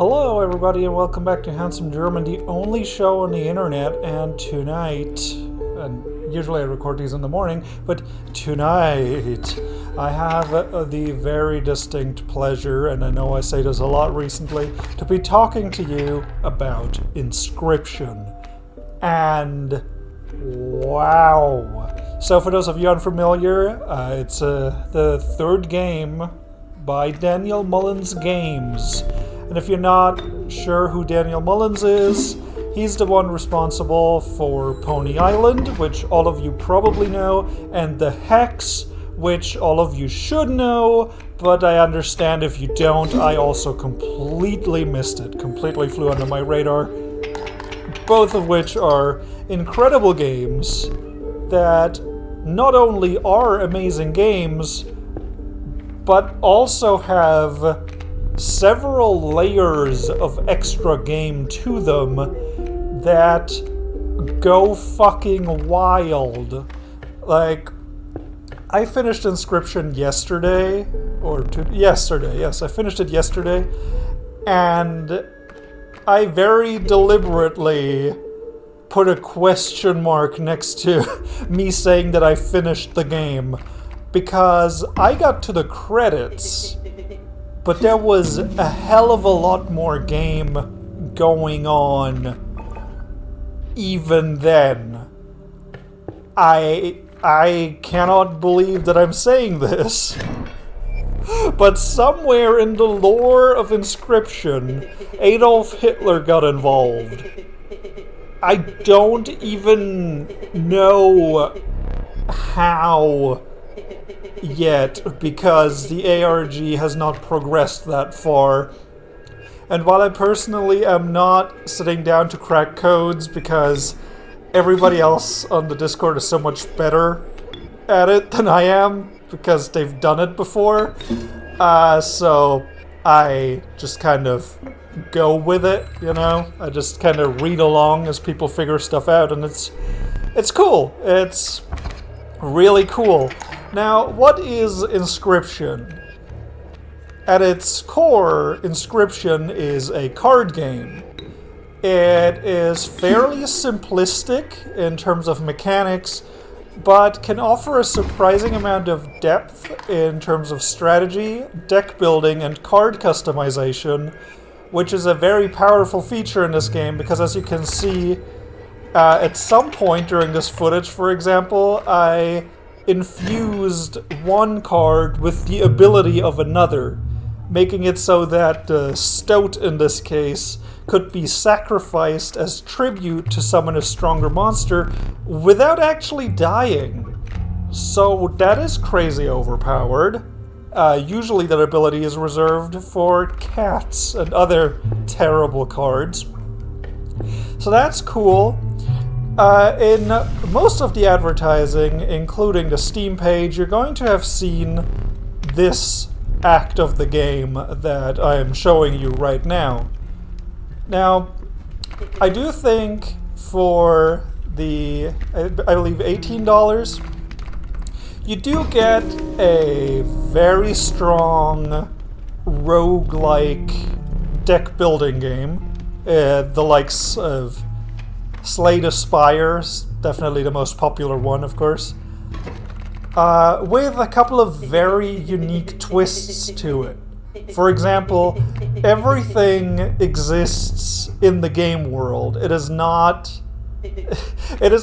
Hello everybody and welcome back to Handsome German, the only show on the internet, and tonight, and usually I record these in the morning, but tonight I have the very distinct pleasure, and I know I say this a lot recently, to be talking to you about Inscryption. And wow! So for those of you unfamiliar, it's the third game by Daniel Mullins Games. And if you're not sure who Daniel Mullins is, he's the one responsible for Pony Island, which all of you probably know, and The Hex, which all of you should know, but I understand if you don't. I also completely missed it, completely flew under my radar. Both of which are incredible games that not only are amazing games, but also have several layers of extra game to them that go fucking wild. Like, I finished Inscryption yesterday, yes, I finished it yesterday, and I very deliberately put a question mark next to me saying that I finished the game, because I got to the credits, but there was a hell of a lot more game going on even then. I cannot believe that I'm saying this, but somewhere in the lore of Inscryption, Adolf Hitler got involved. I don't even know how yet, because the ARG has not progressed that far. And while I personally am not sitting down to crack codes because everybody else on the Discord is so much better at it than I am, because they've done it before, so I just kind of go with it, you know? I just kind of read along as people figure stuff out, and it's cool. It's really cool. Now, what is Inscryption? At its core, Inscryption is a card game. It is fairly simplistic in terms of mechanics, but can offer a surprising amount of depth in terms of strategy, deck building, and card customization, which is a very powerful feature in this game, because as you can see, at some point during this footage, for example, I infused one card with the ability of another, making it so that Stoat, in this case, could be sacrificed as tribute to summon a stronger monster without actually dying. So that is crazy overpowered. Usually that ability is reserved for cats and other terrible cards. So that's cool. In most of the advertising, including the Steam page, you're going to have seen this act of the game that I am showing you right now. Now, I do think for the, I believe, $18, you do get a very strong roguelike deck building game, the likes of Slay the Spire, definitely the most popular one, of course, with a couple of very unique twists to it. For example, everything exists in the game world. It is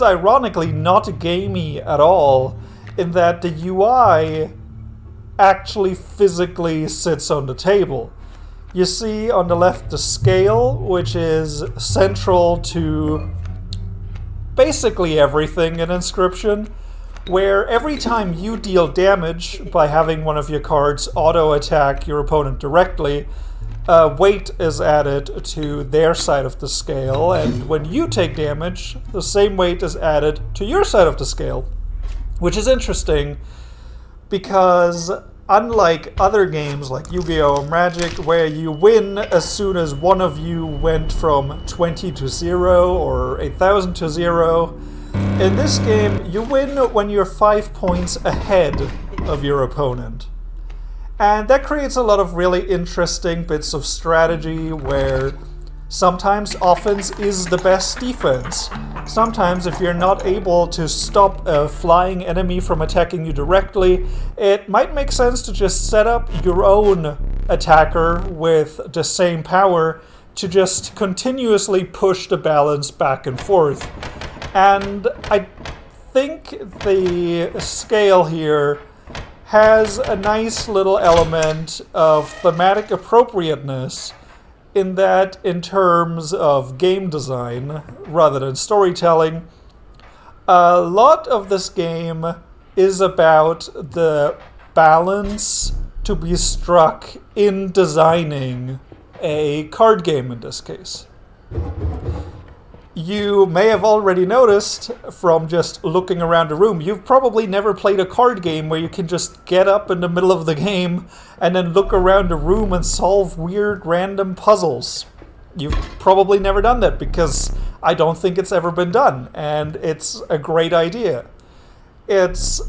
ironically not gamey at all, in that the UI actually physically sits on the table. You see on the left the scale, which is central to basically everything in Inscryption, where every time you deal damage by having one of your cards auto-attack your opponent directly, weight is added to their side of the scale, and when you take damage, the same weight is added to your side of the scale. Which is interesting, because unlike other games like Yu-Gi-Oh! Or Magic, where you win as soon as one of you went from 20 to 0 or 1,000 to 0, in this game you win when you're 5 points ahead of your opponent. And that creates a lot of really interesting bits of strategy where sometimes offense is the best defense. Sometimes if you're not able to stop a flying enemy from attacking you directly, it might make sense to just set up your own attacker with the same power to just continuously push the balance back and forth. And I think the scale here has a nice little element of thematic appropriateness in that, in terms of game design rather than storytelling, a lot of this game is about the balance to be struck in designing a card game in this case. You may have already noticed from just looking around the room, you've probably never played a card game where you can just get up in the middle of the game and then look around the room and solve weird random puzzles. You've probably never done that because I don't think it's ever been done, and it's a great idea. It's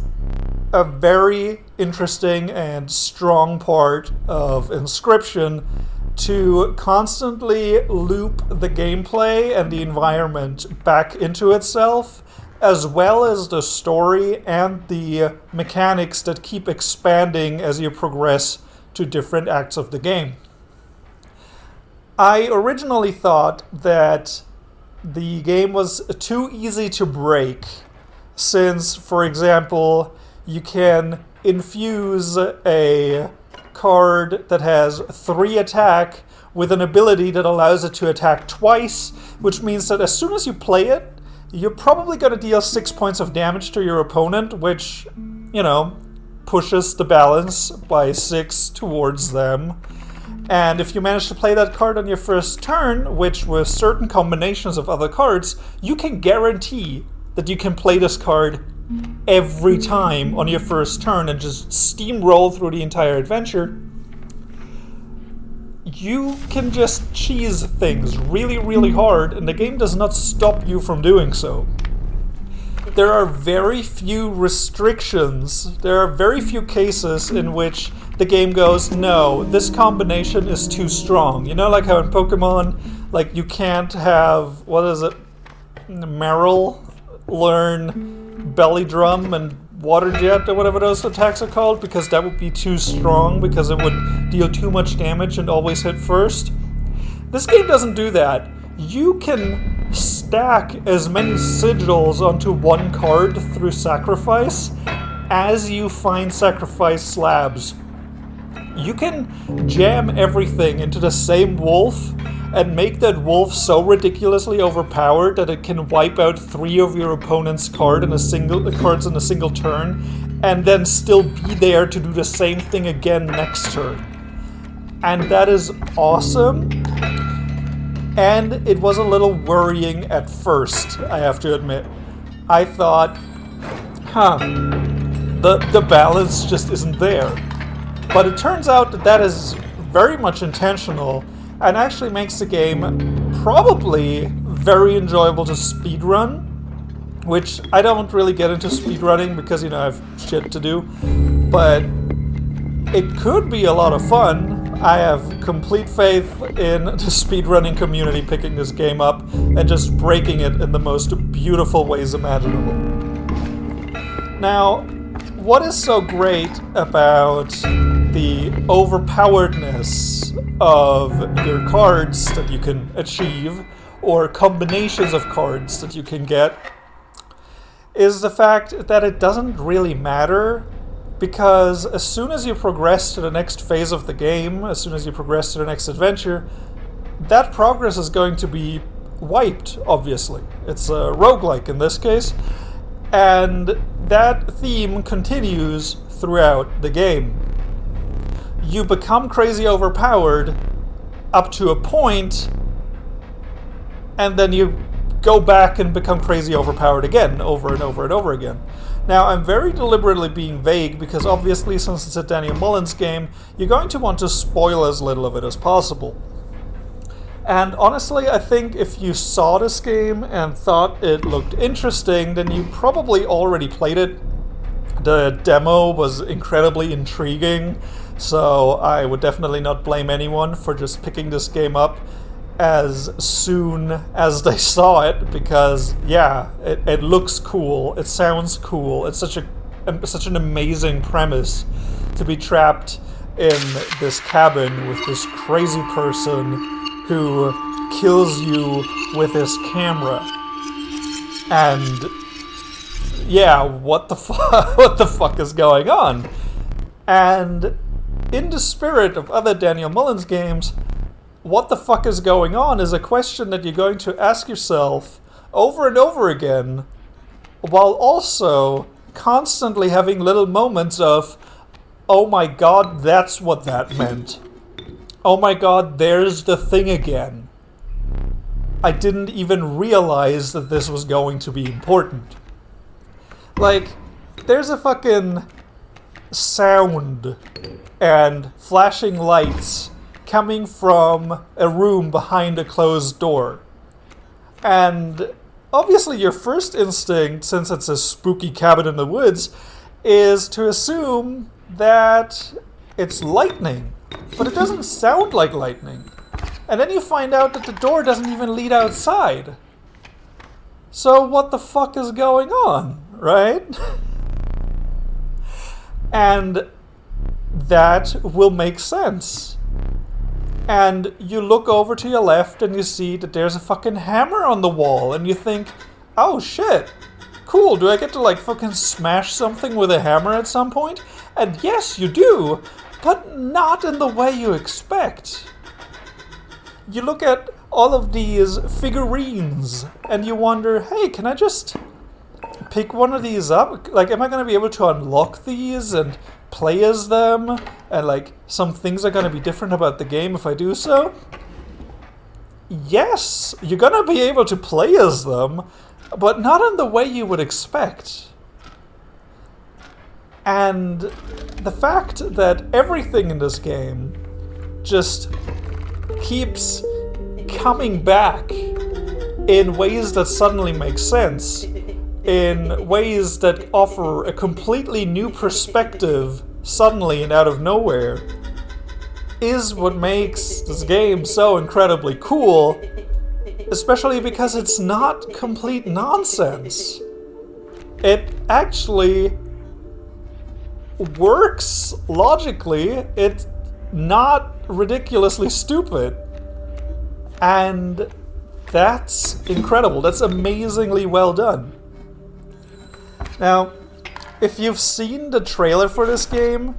a very interesting and strong part of Inscryption to constantly loop the gameplay and the environment back into itself, as well as the story and the mechanics that keep expanding as you progress to different acts of the game. I originally thought that the game was too easy to break, since, for example, you can infuse a card that has 3 attack with an ability that allows it to attack twice, which means that as soon as you play it, you're probably going to deal 6 points of damage to your opponent, which, you know, pushes the balance by 6 towards them. And if you manage to play that card on your first turn, which with certain combinations of other cards, you can guarantee that you can play this card every time on your first turn and just steamroll through the entire adventure. You can just cheese things really, really hard, and the game does not stop you from doing so. There are very few restrictions. There are very few cases in which the game goes, no, this combination is too strong. You know, like how in Pokemon, like you can't have, what is it, Meryl learn Belly Drum and Water Jet or whatever those attacks are called, because that would be too strong, because it would deal too much damage and always hit first. This game doesn't do that. You can stack as many sigils onto one card through sacrifice as you find sacrifice slabs. You can jam everything into the same wolf and make that wolf so ridiculously overpowered that it can wipe out 3 of your opponent's cards in a single turn, and then still be there to do the same thing again next turn. And that is awesome. And it was a little worrying at first, I have to admit. I thought, the balance just isn't there. But it turns out that that is very much intentional, and actually makes the game probably very enjoyable to speedrun, which I don't really get into speedrunning because, you know, I have shit to do, but it could be a lot of fun. I have complete faith in the speedrunning community picking this game up and just breaking it in the most beautiful ways imaginable. Now, what is so great about the overpoweredness of your cards that you can achieve, or combinations of cards that you can get, is the fact that it doesn't really matter, because as soon as you progress to the next phase of the game, as soon as you progress to the next adventure, that progress is going to be wiped, obviously. It's a roguelike in this case, and that theme continues throughout the game. You become crazy overpowered up to a point, and then you go back and become crazy overpowered again, over and over and over again. Now, I'm very deliberately being vague because obviously, since it's a Daniel Mullins game, you're going to want to spoil as little of it as possible. And honestly, I think if you saw this game and thought it looked interesting, then you probably already played it. The demo was incredibly intriguing, so I would definitely not blame anyone for just picking this game up as soon as they saw it, because yeah, it looks cool, it sounds cool, it's such an amazing premise to be trapped in this cabin with this crazy person who kills you with his camera. And yeah, what the fuck? What the fuck is going on? And in the spirit of other Daniel Mullins games, what the fuck is going on is a question that you're going to ask yourself over and over again, while also constantly having little moments of, oh my god, that's what that meant. Oh my god, there's the thing again. I didn't even realize that this was going to be important. Like, there's a fucking sound and flashing lights coming from a room behind a closed door. And obviously your first instinct, since it's a spooky cabin in the woods, is to assume that it's lightning. But it doesn't sound like lightning. And then you find out that the door doesn't even lead outside. So what the fuck is going on, right? And that will make sense. And you look over to your left and you see that there's a fucking hammer on the wall, and you think, oh shit, cool, do I get to like fucking smash something with a hammer at some point? And yes, you do, but not in the way you expect. You look at all of these figurines and you wonder, hey, can I just pick one of these up? Like, am I going to be able to unlock these and play as them? And like, some things are going to be different about the game if I do so? Yes, you're going to be able to play as them, but not in the way you would expect. And the fact that everything in this game just keeps coming back in ways that suddenly make sense, in ways that offer a completely new perspective suddenly and out of nowhere, is what makes this game so incredibly cool, especially because it's not complete nonsense. It actually works logically. It's not ridiculously stupid. And that's incredible. That's amazingly well done. Now, if you've seen the trailer for this game,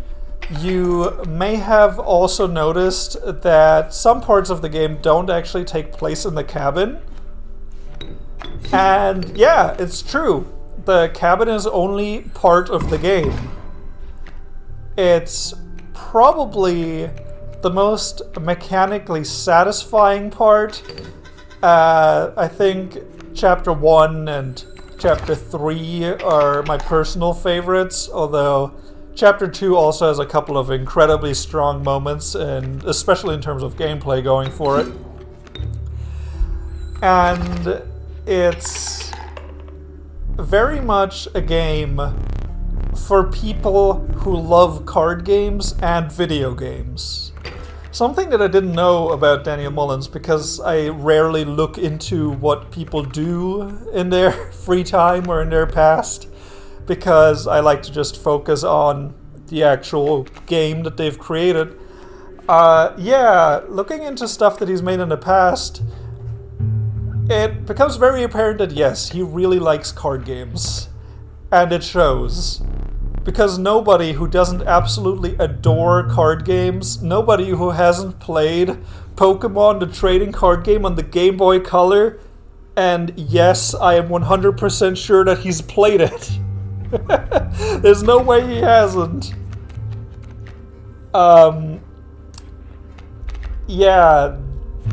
you may have also noticed that some parts of the game don't actually take place in the cabin. And yeah, it's true. The cabin is only part of the game. It's probably the most mechanically satisfying part. I think Chapter 1 and Chapter 3 are my personal favorites, although Chapter 2 also has a couple of incredibly strong moments, and especially in terms of gameplay going for it. And it's very much a game for people who love card games and video games. Something that I didn't know about Daniel Mullins, because I rarely look into what people do in their free time or in their past, because I like to just focus on the actual game that they've created. Yeah, looking into stuff that he's made in the past, it becomes very apparent that yes, he really likes card games. And it shows. Because nobody who doesn't absolutely adore card games, nobody who hasn't played Pokemon the trading card game on the Game Boy Color, and yes, I am 100% sure that he's played it. There's no way he hasn't. Yeah,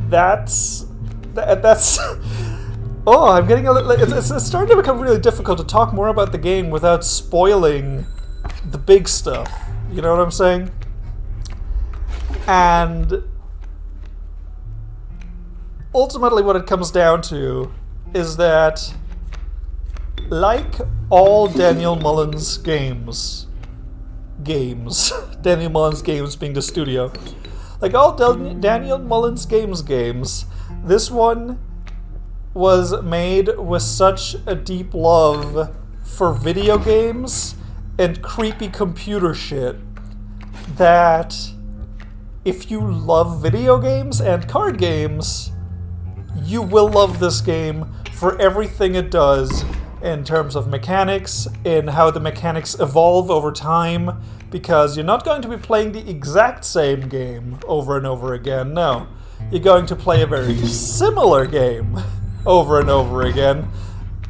that's... Oh, I'm getting a little... It's starting to become really difficult to talk more about the game without spoiling the big stuff. You know what I'm saying? And ultimately what it comes down to is that like all Daniel Mullins games, Daniel Mullins games being the studio, like all Daniel Mullins games, this one was made with such a deep love for video games and creepy computer shit that if you love video games and card games, you will love this game for everything it does in terms of mechanics, in how the mechanics evolve over time, because you're not going to be playing the exact same game over and over again, no. You're going to play a very similar game over and over again,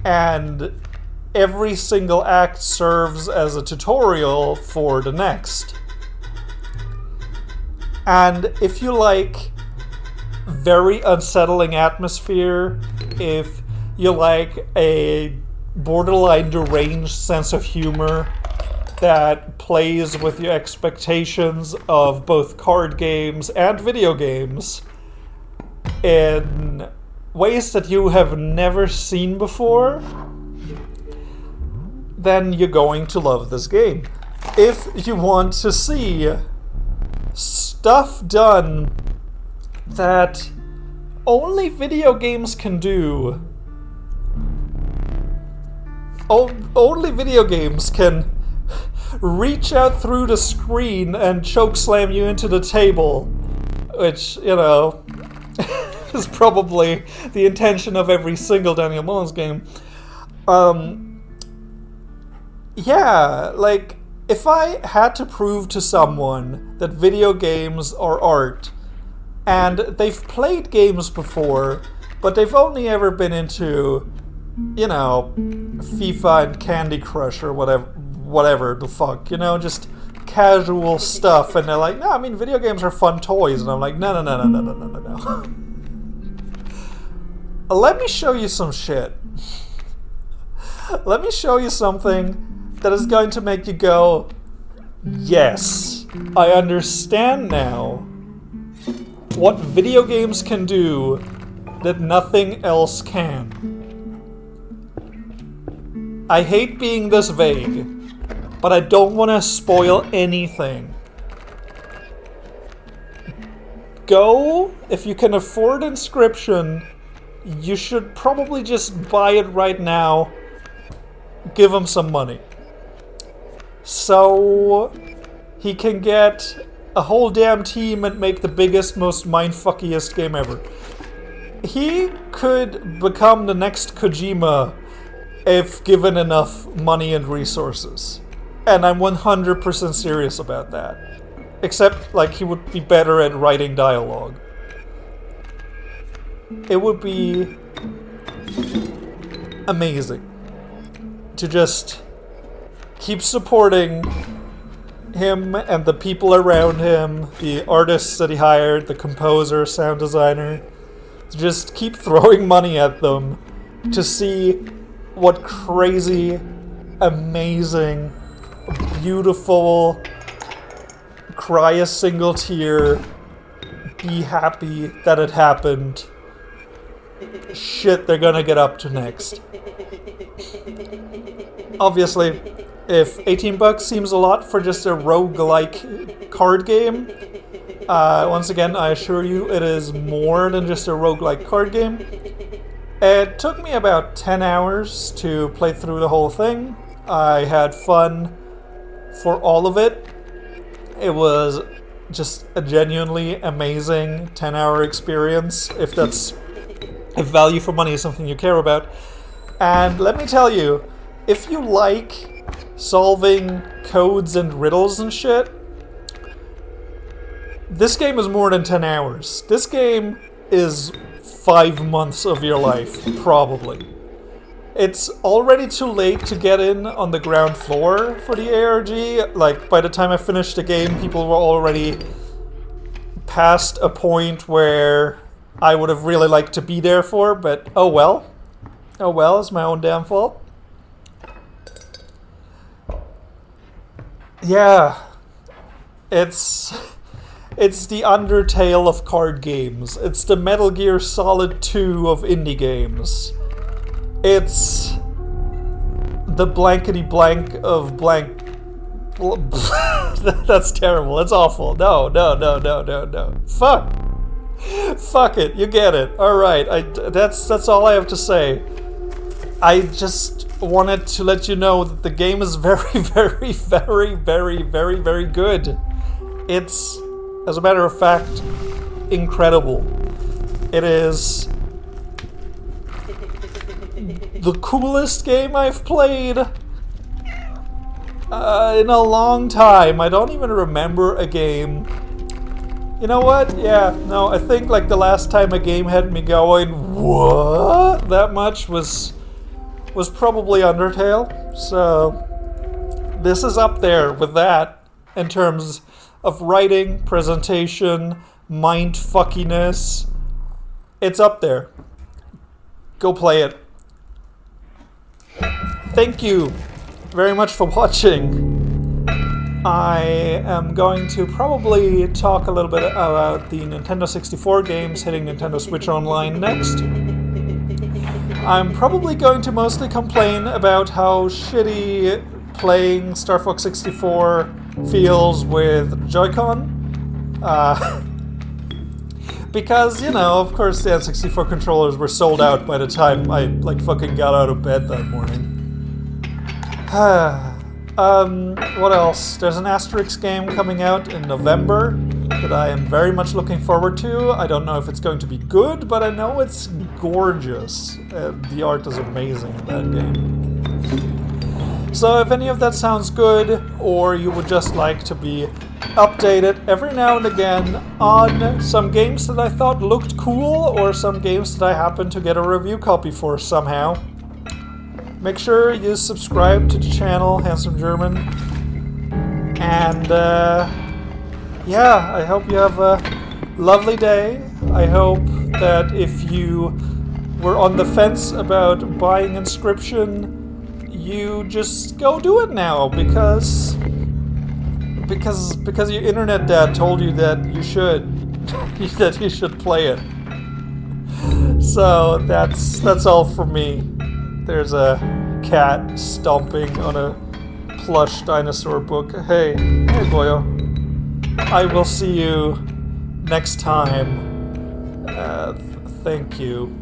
and every single act serves as a tutorial for the next. And if you like very unsettling atmosphere, if you like a borderline deranged sense of humor that plays with your expectations of both card games and video games in ways that you have never seen before, then you're going to love this game. If you want to see stuff done that only video games can do, only video games can reach out through the screen and chokeslam you into the table, which, you know, is probably the intention of every single Daniel Mullins game. Yeah, like, if I had to prove to someone that video games are art, and they've played games before, but they've only ever been into, you know, FIFA and Candy Crush or whatever the fuck, you know, just casual stuff, and they're like, no, I mean, video games are fun toys, and I'm like, no. Let me show you some shit. Let me show you something that is going to make you go, yes, I understand now what video games can do that nothing else can. I hate being this vague, but I don't want to spoil anything. Go, if you can afford Inscryption, you should probably just buy it right now. Give him some money, so he can get a whole damn team and make the biggest, most mindfuckiest game ever. He could become the next Kojima if given enough money and resources. And I'm 100% serious about that. Except, like, he would be better at writing dialogue. It would be amazing to just keep supporting him and the people around him, the artists that he hired, the composer, sound designer, to just keep throwing money at them to see what crazy, amazing, beautiful, cry a single tear, be happy that it happened shit they're gonna get up to next. Obviously, if $18 seems a lot for just a roguelike card game, once again, I assure you it is more than just a roguelike card game. It took me about 10 hours to play through the whole thing. I had fun for all of it. It was just a genuinely amazing 10-hour experience, if value for money is something you care about. And let me tell you, if you like solving codes and riddles and shit, this game is more than 10 hours. This game is 5 months of your life, probably. It's already too late to get in on the ground floor for the ARG. Like, by the time I finished the game, people were already past a point where I would have really liked to be there for, but oh well. Oh well, it's my own damn fault. Yeah. It's the Undertale of card games. It's the Metal Gear Solid 2 of indie games. It's the blankety blank of blank. That's terrible. That's awful. No. Fuck. Fuck it. You get it. All right. That's all I have to say. I just wanted to let you know that the game is very, very, very, very, very, very good. It's, as a matter of fact, incredible. It is the coolest game I've played in a long time. I don't even remember a game. You know what? Yeah, no, I think like the last time a game had me going, what? That much was probably Undertale. So this is up there with that in terms of writing, presentation, mind fuckiness. It's up there. Go play it. Thank you very much for watching. I am going to probably talk a little bit about the Nintendo 64 games hitting Nintendo Switch Online next. I'm probably going to mostly complain about how shitty playing Star Fox 64 feels with Joy-Con. Because, you know, of course the N64 controllers were sold out by the time I, like, fucking got out of bed that morning. What else? There's an Asterix game coming out in November that I am very much looking forward to. I don't know if it's going to be good, but I know it's gorgeous. The art is amazing in that game. So if any of that sounds good, or you would just like to be updated every now and again on some games that I thought looked cool, or some games that I happened to get a review copy for somehow, make sure you subscribe to the channel, Handsome German. And yeah, I hope you have a lovely day. I hope that if you were on the fence about buying Inscryption, you just go do it now, because your internet dad told you that you should that you should play it. So that's all from me. There's a cat stomping on a plush dinosaur book. Hey boyo. I will see you next time. Thank you.